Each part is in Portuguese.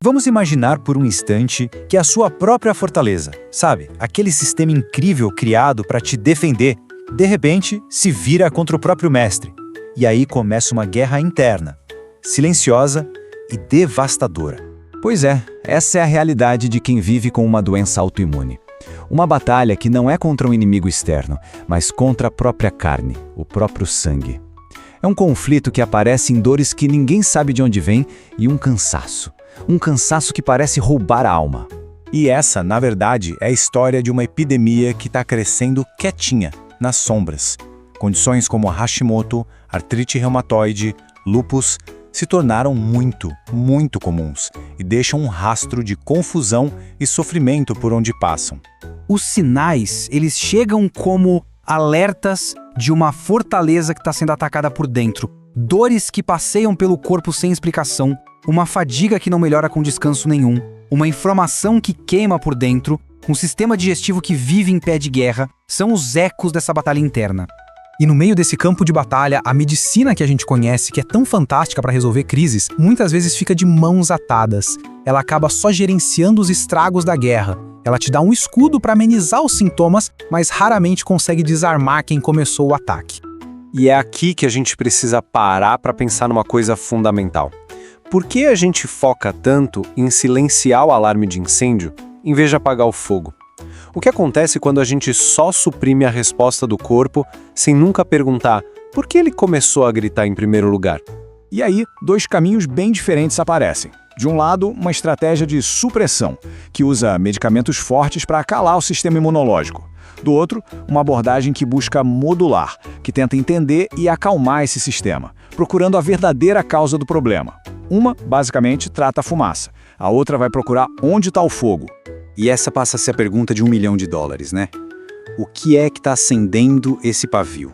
Vamos imaginar por um instante que é a sua própria fortaleza, sabe? Aquele sistema incrível criado para te defender, de repente se vira contra o próprio mestre. E aí começa uma guerra interna, silenciosa e devastadora. Pois é, essa é a realidade de quem vive com uma doença autoimune. Uma batalha que não é contra um inimigo externo, mas contra a própria carne, o próprio sangue. É um conflito que aparece em dores que ninguém sabe de onde vem e um cansaço. Um cansaço que parece roubar a alma. E essa, na verdade, é a história de uma epidemia que está crescendo quietinha, nas sombras. Condições como a Hashimoto, artrite reumatoide, lúpus, se tornaram muito comuns e deixam um rastro de confusão e sofrimento por onde passam. Os sinais, eles chegam como alertas de uma fortaleza que está sendo atacada por dentro. Dores que passeiam pelo corpo sem explicação, uma fadiga que não melhora com descanso nenhum, uma inflamação que queima por dentro, um sistema digestivo que vive em pé de guerra, são os ecos dessa batalha interna. E no meio desse campo de batalha, a medicina que a gente conhece, que é tão fantástica para resolver crises, muitas vezes fica de mãos atadas. Ela acaba só gerenciando os estragos da guerra. Ela te dá um escudo para amenizar os sintomas, mas raramente consegue desarmar quem começou o ataque. E é aqui que a gente precisa parar para pensar numa coisa fundamental. Por que a gente foca tanto em silenciar o alarme de incêndio em vez de apagar o fogo? O que acontece quando a gente só suprime a resposta do corpo sem nunca perguntar por que ele começou a gritar em primeiro lugar? E aí, dois caminhos bem diferentes aparecem. De um lado, uma estratégia de supressão, que usa medicamentos fortes para calar o sistema imunológico. Do outro, uma abordagem que busca modular, que tenta entender e acalmar esse sistema, procurando a verdadeira causa do problema. Uma, basicamente, trata a fumaça. A outra vai procurar onde está o fogo. E essa passa a ser a pergunta de $1 milhão, né? O que é que está acendendo esse pavio?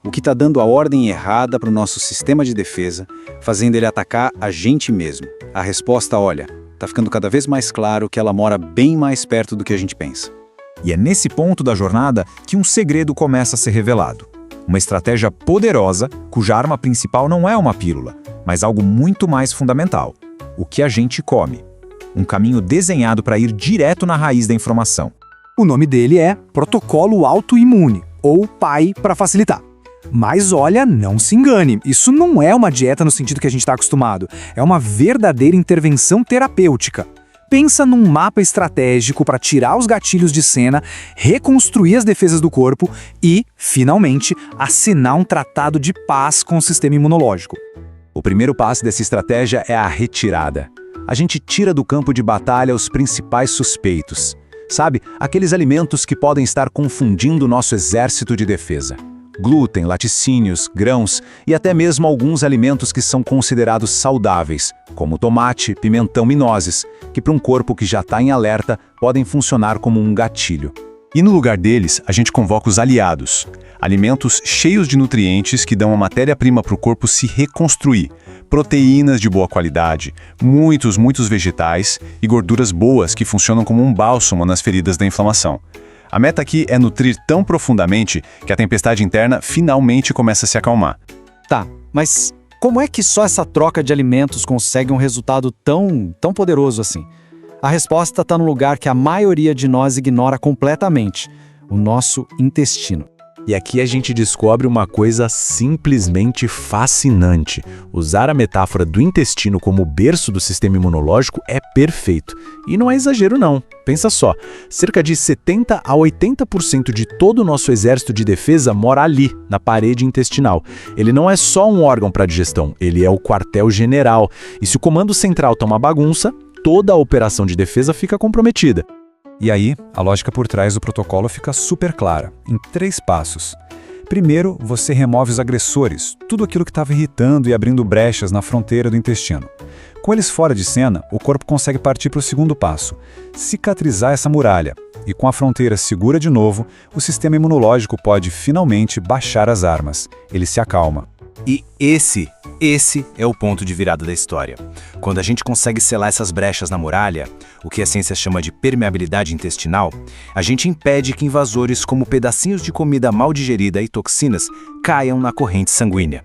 O que está dando a ordem errada para o nosso sistema de defesa, fazendo ele atacar a gente mesmo? A resposta, olha, está ficando cada vez mais claro que ela mora bem mais perto do que a gente pensa. E é nesse ponto da jornada que um segredo começa a ser revelado. Uma estratégia poderosa, cuja arma principal não é uma pílula, mas algo muito mais fundamental: o que a gente come. Um caminho desenhado para ir direto na raiz da informação. O nome dele é Protocolo Autoimune, ou PAI para facilitar. Mas olha, não se engane, isso não é uma dieta no sentido que a gente está acostumado. É uma verdadeira intervenção terapêutica. Pensa num mapa estratégico para tirar os gatilhos de cena, reconstruir as defesas do corpo e, finalmente, assinar um tratado de paz com o sistema imunológico. O primeiro passo dessa estratégia é a retirada. A gente tira do campo de batalha os principais suspeitos. Sabe, aqueles alimentos que podem estar confundindo o nosso exército de defesa. Glúten, laticínios, grãos e até mesmo alguns alimentos que são considerados saudáveis, como tomate, pimentão e nozes, que para um corpo que já está em alerta podem funcionar como um gatilho. E no lugar deles, a gente convoca os aliados. Alimentos cheios de nutrientes que dão a matéria-prima para o corpo se reconstruir. Proteínas de boa qualidade, muitos vegetais e gorduras boas que funcionam como um bálsamo nas feridas da inflamação. A meta aqui é nutrir tão profundamente que a tempestade interna finalmente começa a se acalmar. Tá, mas como é que só essa troca de alimentos consegue um resultado tão poderoso assim? A resposta está no lugar que a maioria de nós ignora completamente: o nosso intestino. E aqui a gente descobre uma coisa simplesmente fascinante. Usar a metáfora do intestino como berço do sistema imunológico é perfeito. E não é exagero não. Pensa só, cerca de 70 a 80% de todo o nosso exército de defesa mora ali, na parede intestinal. Ele não é só um órgão para digestão, ele é o quartel-general. E se o comando central tá uma bagunça, toda a operação de defesa fica comprometida. E aí, a lógica por trás do protocolo fica super clara, em 3 passos. Primeiro, você remove os agressores, tudo aquilo que estava irritando e abrindo brechas na fronteira do intestino. Com eles fora de cena, o corpo consegue partir para o segundo passo, cicatrizar essa muralha. E com a fronteira segura de novo, o sistema imunológico pode finalmente baixar as armas. Ele se acalma. E esse é o ponto de virada da história. Quando a gente consegue selar essas brechas na muralha, o que a ciência chama de permeabilidade intestinal, a gente impede que invasores como pedacinhos de comida mal digerida e toxinas caiam na corrente sanguínea.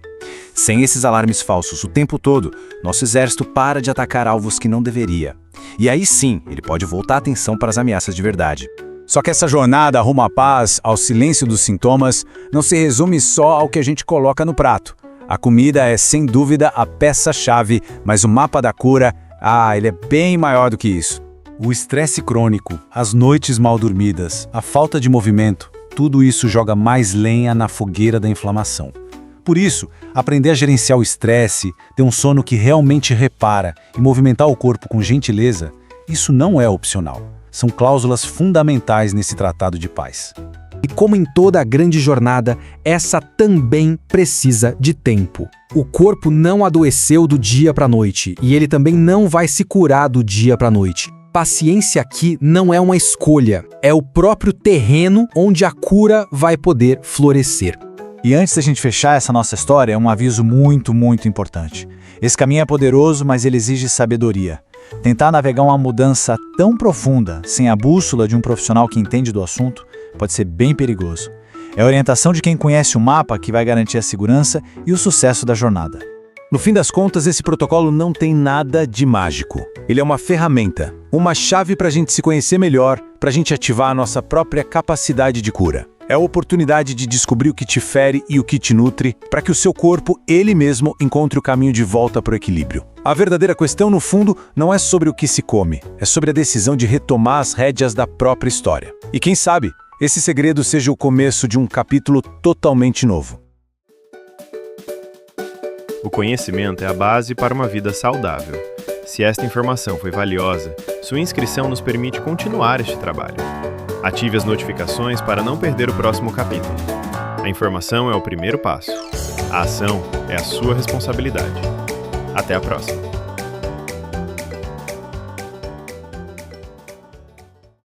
Sem esses alarmes falsos o tempo todo, nosso exército para de atacar alvos que não deveria. E aí sim, ele pode voltar a atenção para as ameaças de verdade. Só que essa jornada rumo à paz, ao silêncio dos sintomas, não se resume só ao que a gente coloca no prato. A comida é, sem dúvida, a peça-chave, mas o mapa da cura, ele é bem maior do que isso. O estresse crônico, as noites mal dormidas, a falta de movimento, tudo isso joga mais lenha na fogueira da inflamação. Por isso, aprender a gerenciar o estresse, ter um sono que realmente repara e movimentar o corpo com gentileza, isso não é opcional. São cláusulas fundamentais nesse tratado de paz. E como em toda a grande jornada, essa também precisa de tempo. O corpo não adoeceu do dia para a noite e ele também não vai se curar do dia para a noite. Paciência aqui não é uma escolha, é o próprio terreno onde a cura vai poder florescer. E antes da gente fechar essa nossa história, um aviso muito, muito importante. Esse caminho é poderoso, mas ele exige sabedoria. Tentar navegar uma mudança tão profunda, sem a bússola de um profissional que entende do assunto, pode ser bem perigoso. É a orientação de quem conhece o mapa que vai garantir a segurança e o sucesso da jornada. No fim das contas, esse protocolo não tem nada de mágico. Ele é uma ferramenta, uma chave para a gente se conhecer melhor, para a gente ativar a nossa própria capacidade de cura. É a oportunidade de descobrir o que te fere e o que te nutre, para que o seu corpo, ele mesmo, encontre o caminho de volta para o equilíbrio. A verdadeira questão, no fundo, não é sobre o que se come, é sobre a decisão de retomar as rédeas da própria história. E quem sabe, esse segredo seja o começo de um capítulo totalmente novo. O conhecimento é a base para uma vida saudável. Se esta informação foi valiosa, sua inscrição nos permite continuar este trabalho. Ative as notificações para não perder o próximo capítulo. A informação é o primeiro passo. A ação é a sua responsabilidade. Até a próxima!